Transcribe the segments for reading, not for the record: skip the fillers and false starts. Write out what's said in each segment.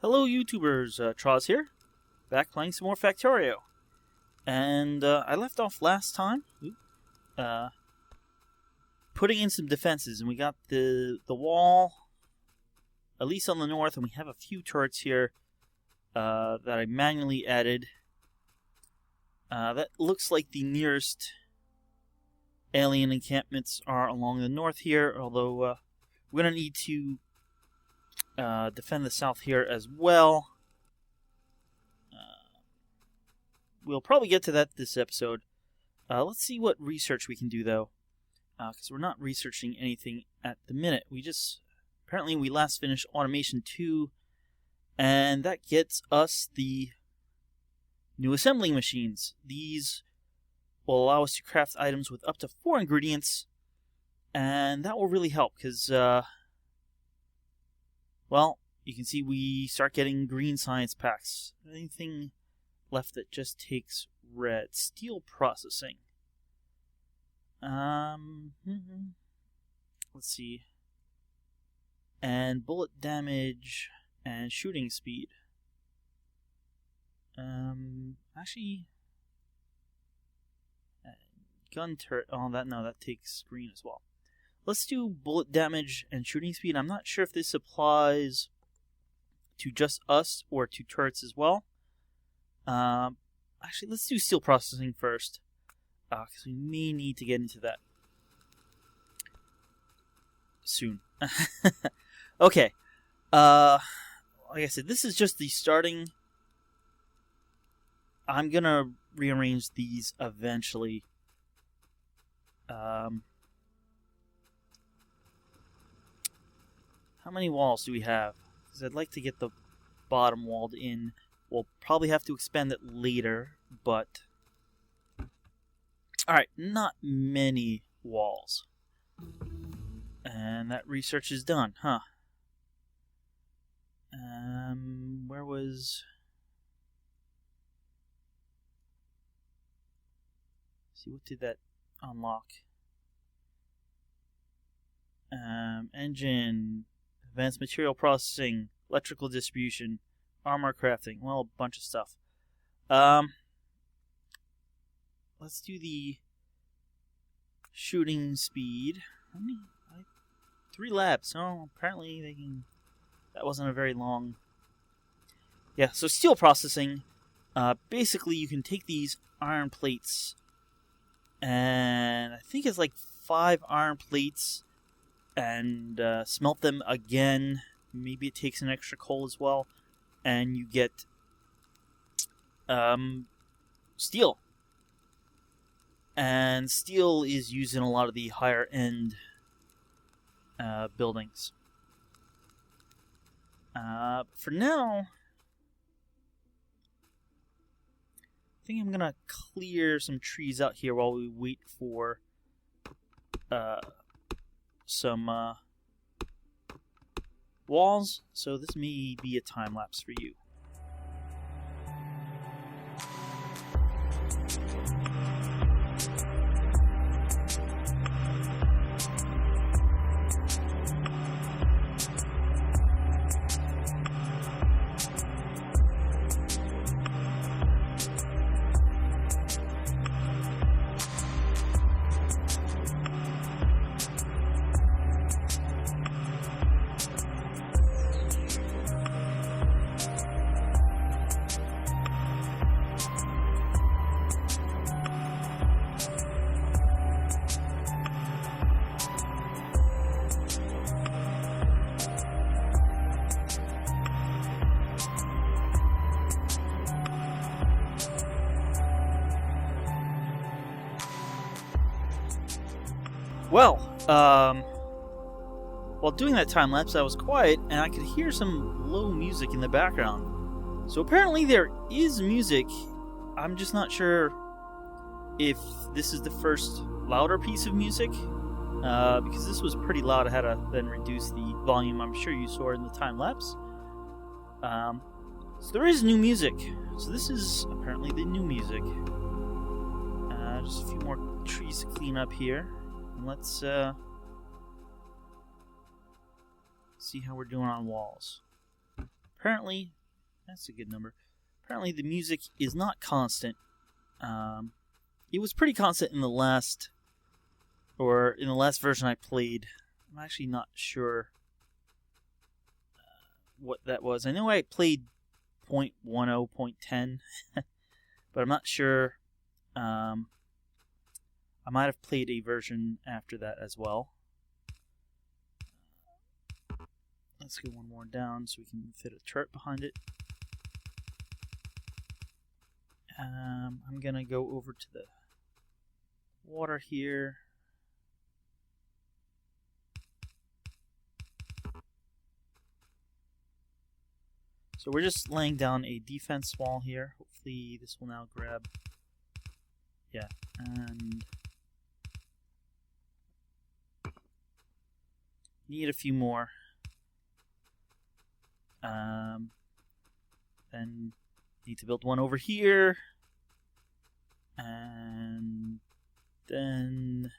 Hello YouTubers, Troz here, back playing some more Factorio. And I left off last time, putting in some defenses, and we got the wall, at least on the north, and we have a few turrets here that I manually added. That looks like the nearest alien encampments are along the north here, although we're going to need to defend the south here as well. We'll probably get to that this episode. Let's see what research we can do, though, because we're not researching anything at the minute. Apparently we last finished Automation 2, and that gets us the new assembling machines. These will allow us to craft items with up to 4 ingredients, and that will really help, because well, you can see we start getting green science packs. Anything left that just takes red? Steel processing. Let's see. And bullet damage and shooting speed. Actually, gun turret. Oh, that takes green as well. Let's do bullet damage and shooting speed. I'm not sure if this applies to just us or to turrets as well. Actually, let's do steel processing first, because we may need to get into that soon. Okay. Like I said, this is just the starting. I'm gonna rearrange these eventually. How many walls do we have? Because I'd like to get the bottom walled in. We'll probably have to expand it later, but... Alright, not many walls. And that research is done, huh? Where was... Let's see, what did that unlock? Engine... Advanced material processing, electrical distribution, armor crafting, well, a bunch of stuff. Let's do the shooting speed. 3 labs. Oh, apparently they can... That wasn't a very long... Yeah, so steel processing. Basically, you can take these iron plates, and I think it's like 5 iron plates, and smelt them again. Maybe it takes an extra coal as well, and you get steel. And steel is used in a lot of the higher end buildings. For now, I think I'm gonna clear some trees out here while we wait for some walls, so this may be a time lapse for you. Well, while doing that time lapse, I was quiet and I could hear some low music in the background. So apparently there is music. I'm just not sure if this is the first louder piece of music, because this was pretty loud. I had to then reduce the volume. I'm sure you saw it in the time lapse. So there is new music. So this is apparently the new music. Just a few more trees to clean up here. And let's see how we're doing on walls. apparently, that's a good number. Apparently the music is not constant. It was pretty constant in the last version I played. I'm actually not sure what that was. I know I played 0.10, 0.10, but I'm not sure. I might have played a version after that as well. Let's go one more down so we can fit a turret behind it. I'm gonna go over to the water here. So we're just laying down a defense wall here. Hopefully this will now grab. Yeah, and need a few more. Then need to build one over here. And then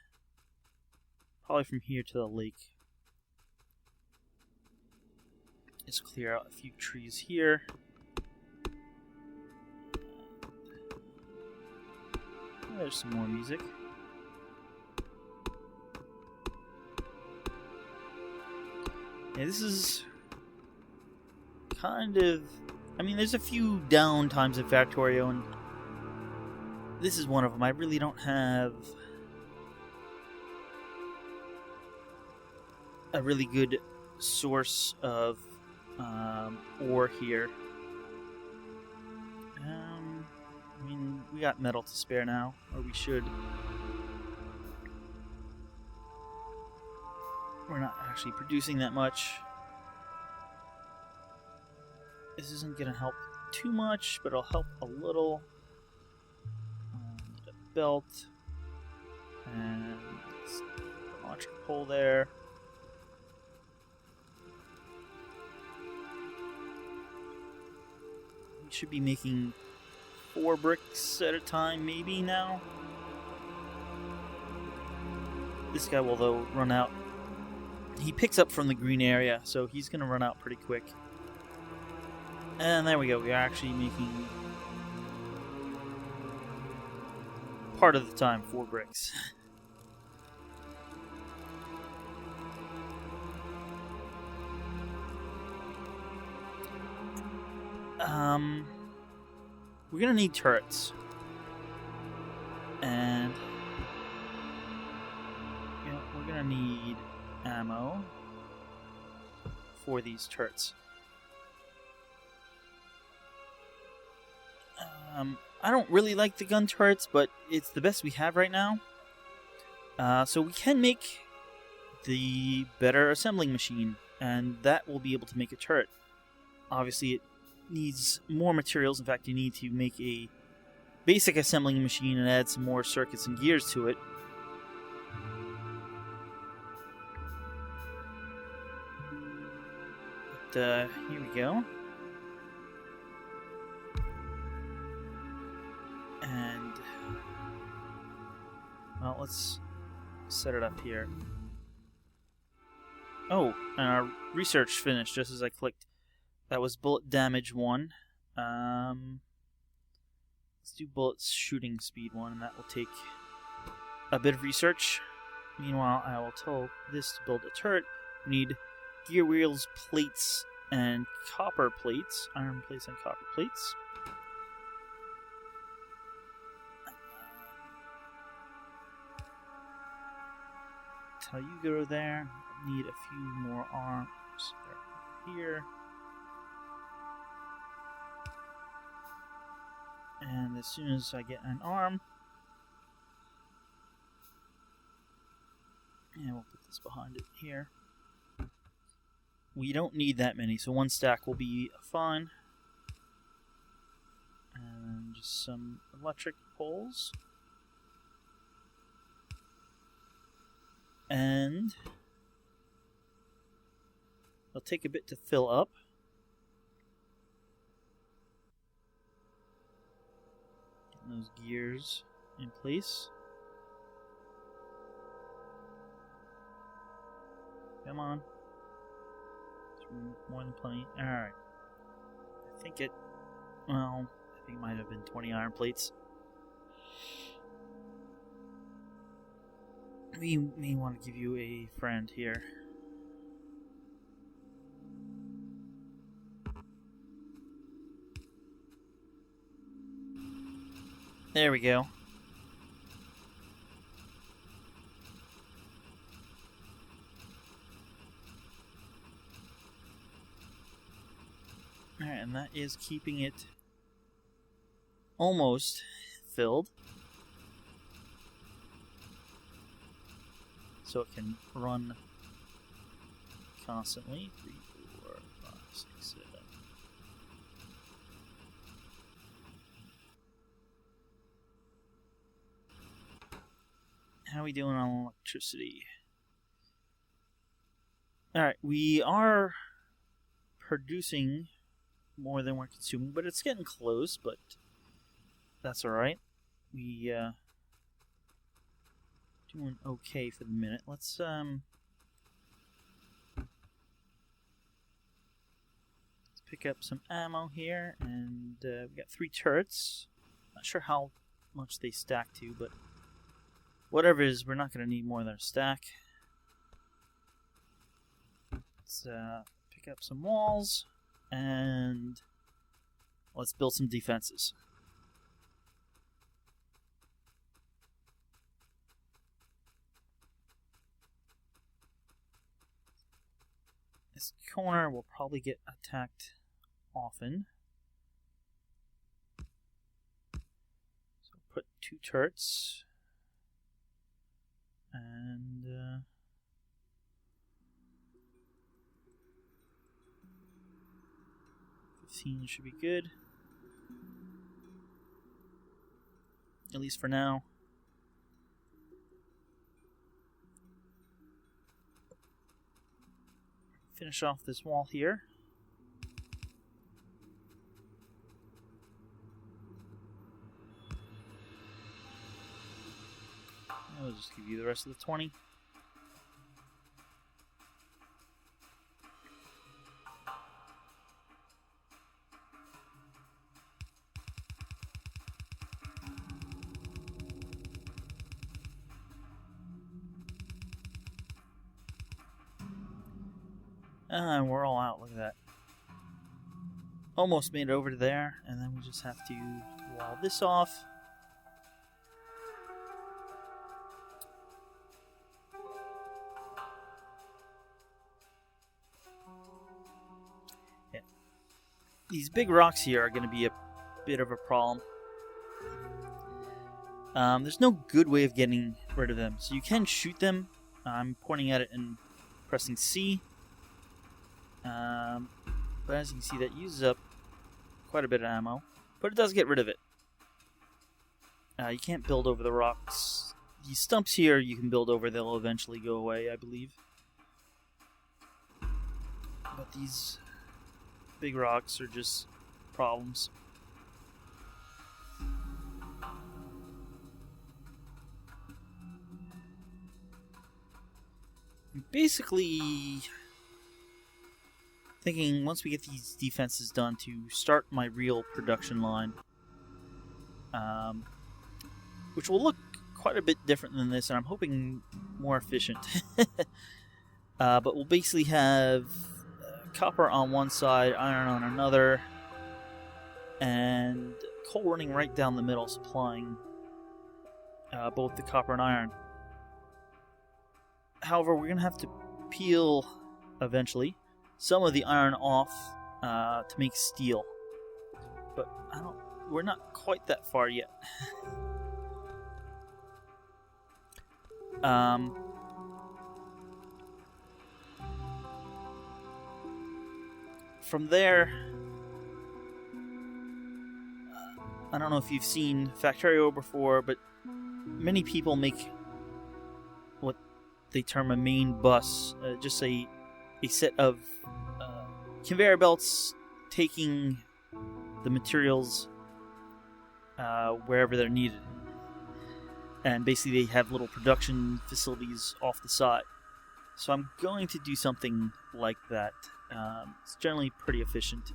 probably from here to the lake. Just clear out a few trees here. There's some more music. Yeah, this is kind of... I mean, there's a few down times in Factorio, and this is one of them. I really don't have a really good source of ore here. I mean, we got metal to spare now, or we should. We're not actually producing that much. This isn't going to help too much, but it'll help a little. Need a belt. And a launcher pole there. We should be making 4 bricks at a time, maybe now. This guy will, though, run out. He picks up from the green area, so he's going to run out pretty quick. And there we go. We are actually making, part of the time, 4 bricks. We're gonna need turrets, and we're gonna need ammo for these turrets. I don't really like the gun turrets, but it's the best we have right now. So we can make the better assembling machine, and that will be able to make a turret. Obviously, it needs more materials. In fact, you need to make a basic assembling machine and add some more circuits and gears to it. But here we go. And well, let's set it up here. Oh, and our research finished just as I clicked. That was bullet damage 1. Let's do bullet shooting speed 1, and that will take a bit of research. Meanwhile, I will tell this to build a turret. We need gear wheels, plates, and copper plates. Iron plates and copper plates. Tell you go there. Need a few more arms here. And as soon as I get an arm, and we'll put this behind it here. We don't need that many, so 1 stack will be fine. And just some electric poles. And it'll take a bit to fill up. Getting those gears in place. Come on. More than plenty. Alright. I think it... Well, I think it might have been 20 iron plates. We may want to give you a friend here. There we go. Alright, and that is keeping it almost filled. So it can run constantly. 3, 4, 5, 6, 7. How are we doing on electricity? Alright, we are producing more than we're consuming, but it's getting close, but that's alright. We doing okay for the minute. Let's pick up some ammo here, and we got 3 turrets. Not sure how much they stack to, but whatever it is, we're not going to need more than a stack. Let's pick up some walls, and let's build some defenses. This corner will probably get attacked often. So put 2 turrets. And 15 should be good. At least for now. Finish off this wall here. I'll just give you the rest of the 20. And we're all out, look at that. Almost made it over to there, and then we just have to wall this off. Yeah. These big rocks here are going to be a bit of a problem. There's no good way of getting rid of them, so you can shoot them. I'm pointing at it and pressing C. But as you can see, that uses up quite a bit of ammo, but it does get rid of it. You can't build over the rocks. These stumps here you can build over, they'll eventually go away, I believe. But these big rocks are just problems. Basically, thinking once we get these defenses done to start my real production line, which will look quite a bit different than this, and I'm hoping more efficient. But we'll basically have copper on one side, iron on another, and coal running right down the middle, supplying both the copper and iron. However, we're going to have to peel, eventually, some of the iron off to make steel. But we're not quite that far yet. From there, I don't know if you've seen Factorio before, but many people make what they term a main bus, just a set of conveyor belts taking the materials wherever they're needed. And basically they have little production facilities off the side. So I'm going to do something like that. It's generally pretty efficient.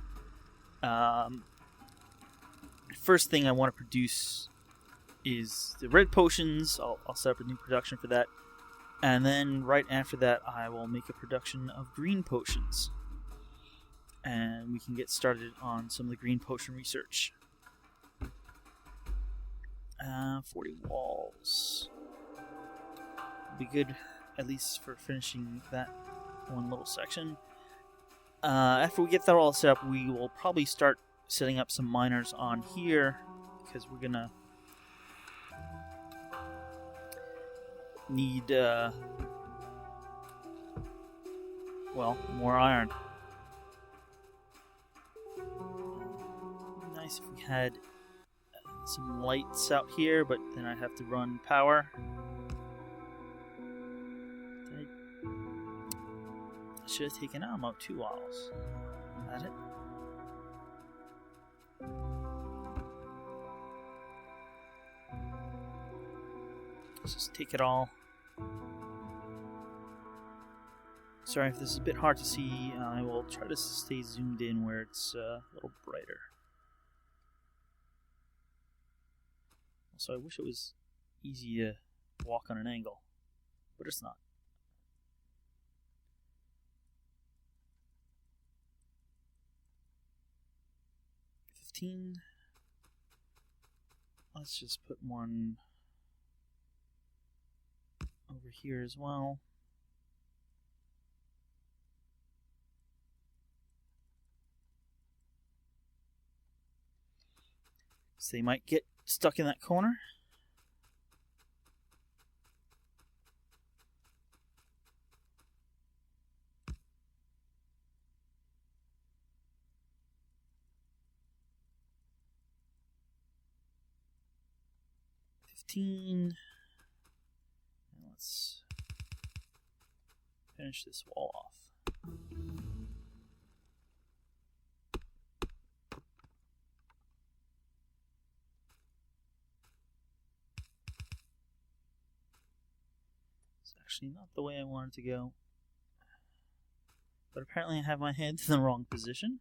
First thing I want to produce is the red potions. I'll set up a new production for that. And then right after that, I will make a production of green potions. And we can get started on some of the green potion research. 40 walls. Be good, at least for finishing that one little section. After we get that all set up, we will probably start setting up some miners on here, because we're gonna need, well, more iron. Nice if we had some lights out here, but then I'd have to run power. I should have taken out about 2 walls. Is that it? Let's just take it all. Sorry if this is a bit hard to see. I will try to stay zoomed in where it's a little brighter. Also, I wish it was easy to walk on an angle, but it's not. Let's just put one over here as well. So they might get stuck in that corner. And let's finish this wall off. It's actually not the way I wanted to go, but apparently I have my hands in the wrong position.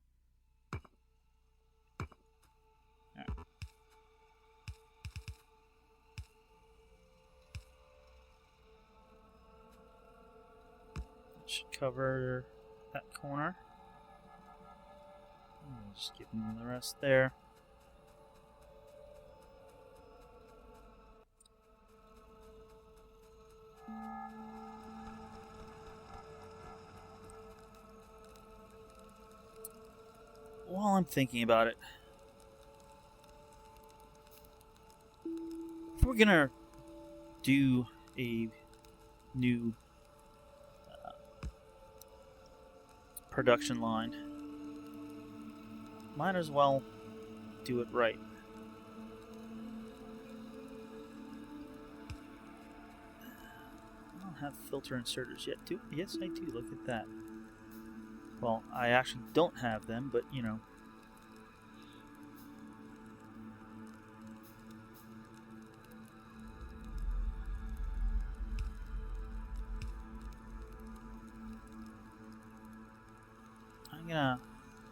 Should cover that corner. I'll just give them the rest there. While I'm thinking about it, if we're gonna do a new production line, might as well do it right. I don't have filter inserters yet, do I? Yes, I do. Look at that. Well, I actually don't have them, but you know. I'm gonna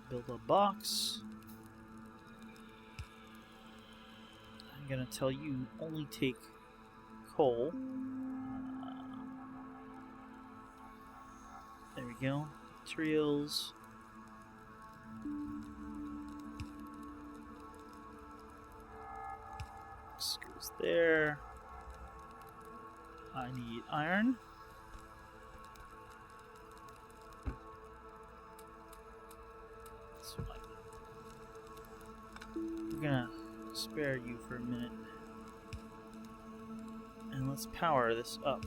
build a box. I'm gonna tell you only take coal. There we go. Materials. This goes there. I need iron. We're gonna spare you for a minute. And let's power this up.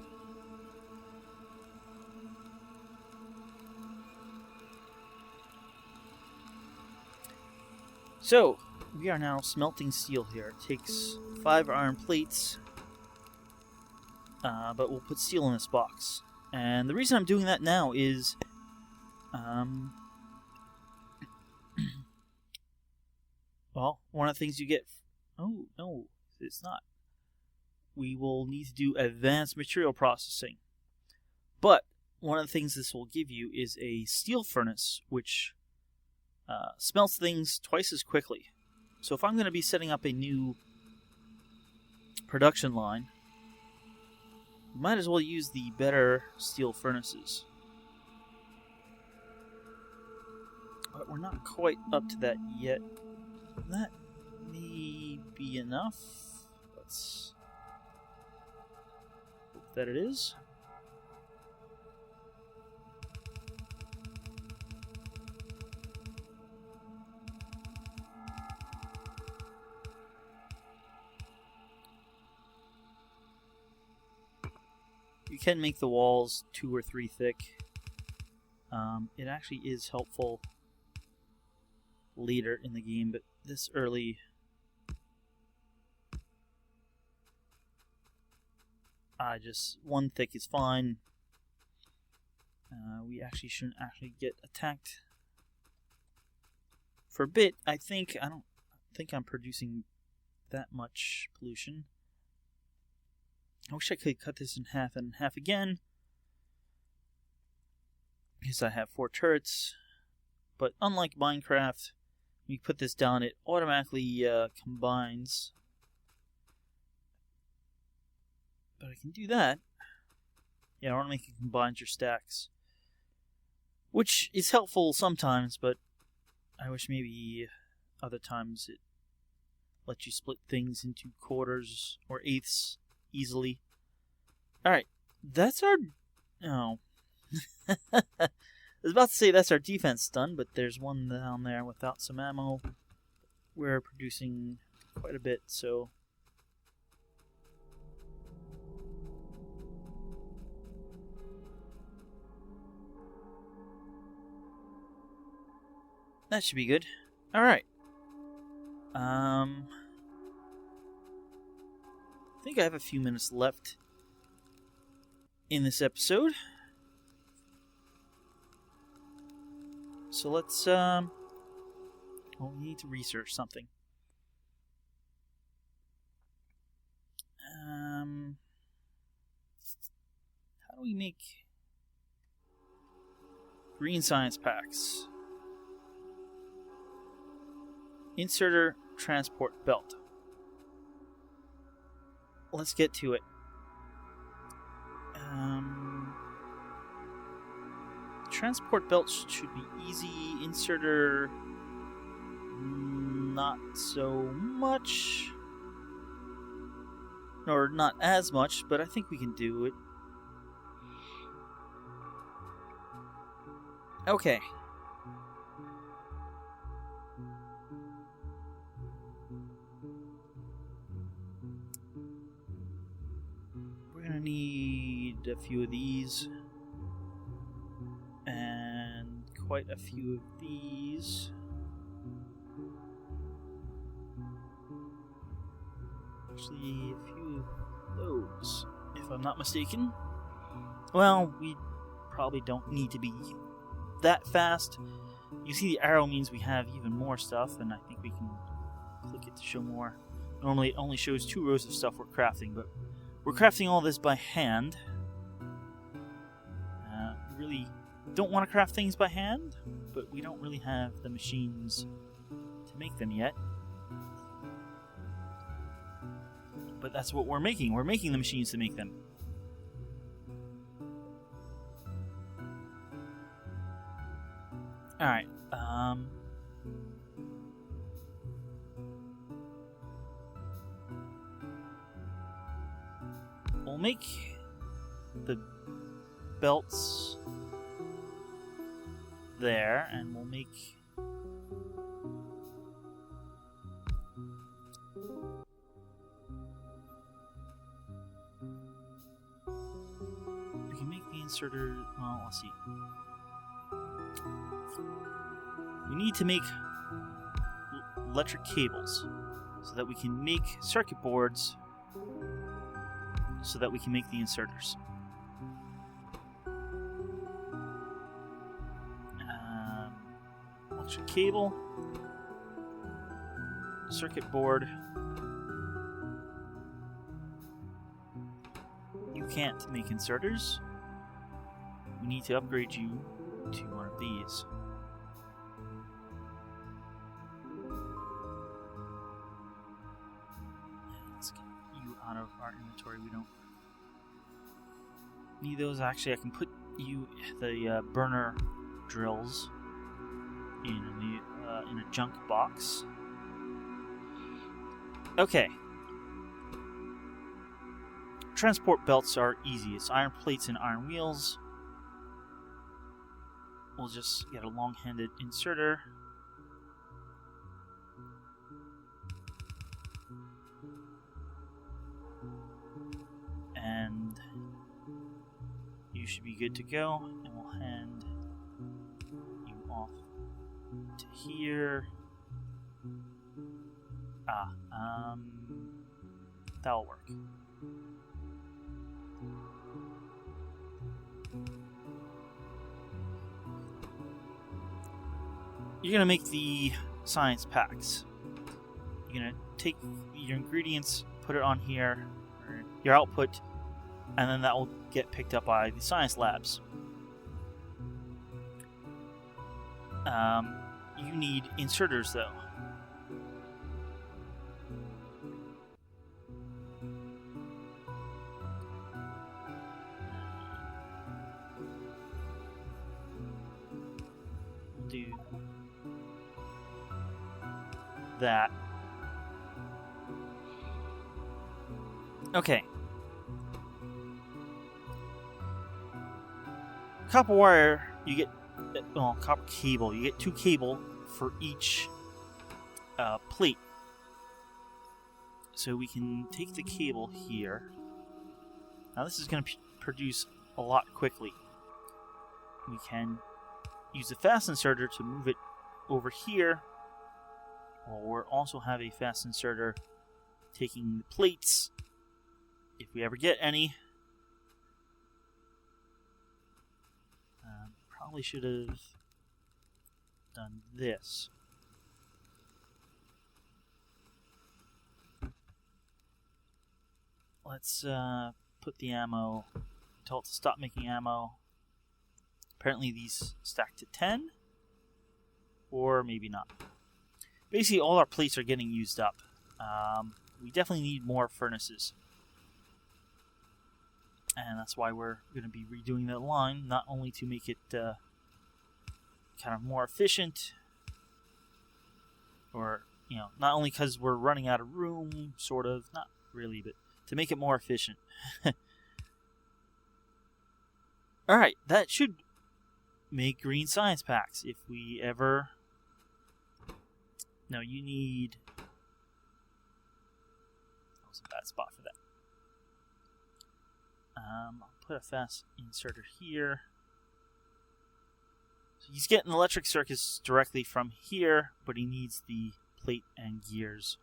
So, we are now smelting steel here. It takes 5 iron plates, but we'll put steel in this box. And the reason I'm doing that now is, well, one of the things you get... Oh, no, it's not. We will need to do advanced material processing. But one of the things this will give you is a steel furnace, which smelts things twice as quickly. So if I'm going to be setting up a new production line, we might as well use the better steel furnaces. But we're not quite up to that yet. That may be enough. Let's hope that it is. You can make the walls 2 or 3 thick. It actually is helpful later in the game, but this early, just 1 thick is fine. We actually shouldn't actually get attacked for a bit. I don't think I'm producing that much pollution. I wish I could cut this in half and half again, because I have 4 turrets. But unlike Minecraft, when you put this down, it automatically combines. But I can do that. Yeah, I want to make it combines your stacks, which is helpful sometimes, but I wish maybe other times it lets you split things into quarters or eighths easily. Alright, that's our... Oh. I was about to say that's our defense done, but there's one down there without some ammo. We're producing quite a bit, so... That should be good. Alright. I think I have a few minutes left in this episode. So let's, well, we need to research something. How do we make green science packs? Inserter transport belt. Let's get to it. Transport belts should be easy. Inserter, not so much. Or not as much, but I think we can do it. Okay. We're gonna need a few of these. And quite a few of these. Actually, a few of those, if I'm not mistaken. Well, we probably don't need to be that fast. You see the arrow means we have even more stuff, and I think we can click it to show more. Normally it only shows 2 rows of stuff we're crafting, but we're crafting all this by hand. We really don't want to craft things by hand, but we don't really have the machines to make them yet. But that's what we're making. We're making the machines to make them. Alright, we'll make the belts there, and we'll make we can make the inserter. Well, let's see. We need to make electric cables so that we can make circuit boards so that we can make the inserters. Electric cable, circuit board. You can't make inserters. We need to upgrade you to one of these. out of our inventory. We don't need those. Actually, I can put the burner drills in a junk box. Okay. Transport belts are easy. It's iron plates and iron wheels. We'll just get a long-handed inserter. And you should be good to go. And we'll hand you off to here. That'll work. You're going to make the science packs. You're going to take your ingredients, put it on here, or your output, and then that will get picked up by the science labs. You need inserters, though. We'll do that. Okay. Copper wire, you get, well, copper cable. You get 2 cable for each plate. So we can take the cable here. Now this is going to produce a lot quickly. We can use the fast inserter to move it over here. Or also have a fast inserter taking the plates, if we ever get any. Probably should have done this. Let's put the ammo, tell it to stop making ammo. Apparently these stack to 10, or maybe not. Basically all our plates are getting used up. We definitely need more furnaces. And that's why we're going to be redoing that line, not only to make it kind of more efficient, or, you know, not only because we're running out of room, sort of, not really, but to make it more efficient. Alright, that should make green science packs if we ever... No, you need... That was a bad spot for that. I'll put a fast inserter here. So he's getting electric circuits directly from here, but he needs the plate and gears.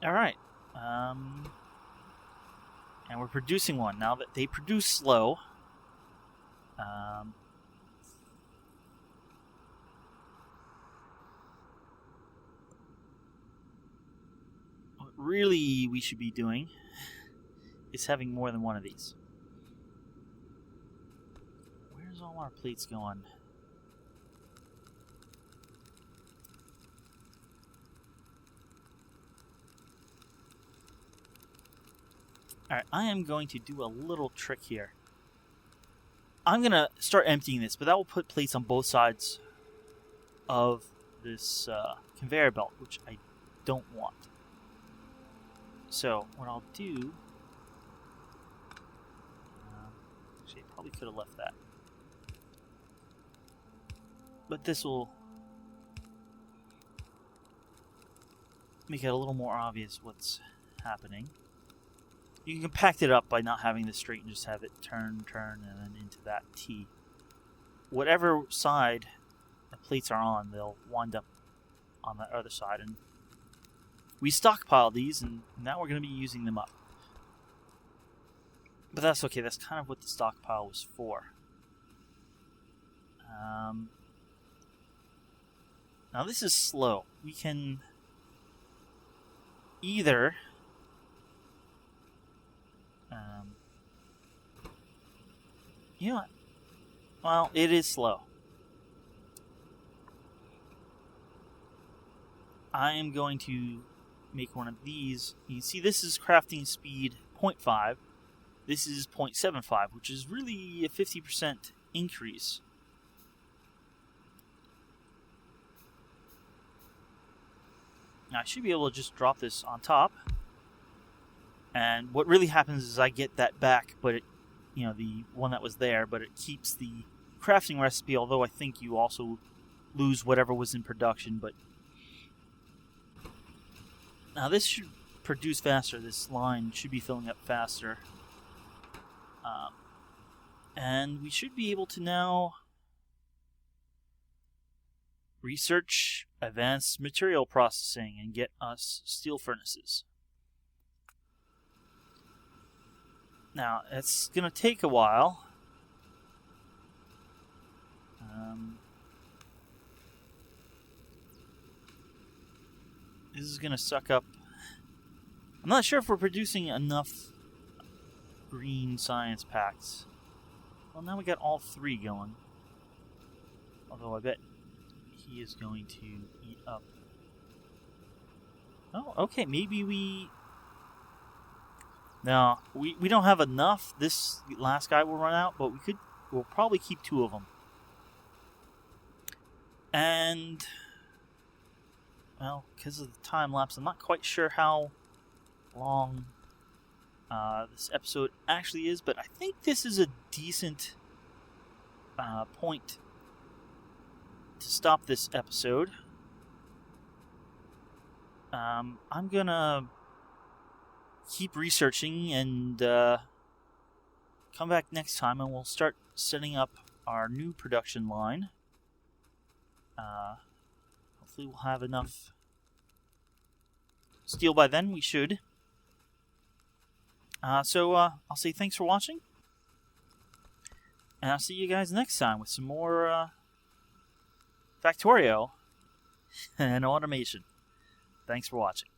Alright. And we're producing one. Now that they produce slow, what really we should be doing is having more than one of these. Where's all our plates going? Alright, I am going to do a little trick here. I'm going to start emptying this, but that will put plates on both sides of this conveyor belt, which I don't want. So, what I'll do... actually, I probably could have left that. But this will make it a little more obvious what's happening. You can compact it up by not having this straight and just have it turn, and then into that T. Whatever side the plates are on, they'll wind up on the other side. And we stockpile these, and now we're going to be using them up. But that's okay. That's kind of what the stockpile was for. Now this is slow. We can either... You know what? Well, it is slow. I am going to make one of these. You can see this is crafting speed 0.5. This is 0.75, which is really a 50% increase. Now I should be able to just drop this on top. And what really happens is I get that back, but it, the one that was there, but it keeps the crafting recipe, although I think you also lose whatever was in production. But now this should produce faster. This line should be filling up faster. And we should be able to now research advanced material processing and get us steel furnaces. Now, it's going to take a while. This is going to suck up. I'm not sure if we're producing enough green science packs. Well, now we got all 3 going. Although I bet he is going to eat up. Oh, okay, maybe we... No, we don't have enough. This last guy will run out, but we'll probably keep 2 of them. And, well, because of the time lapse, I'm not quite sure how long this episode actually is, but I think this is a decent point to stop this episode. I'm gonna keep researching and come back next time, and we'll start setting up our new production line. Hopefully we'll have enough steel by then. We should. So I'll say thanks for watching, and I'll see you guys next time with some more Factorio and automation. Thanks for watching.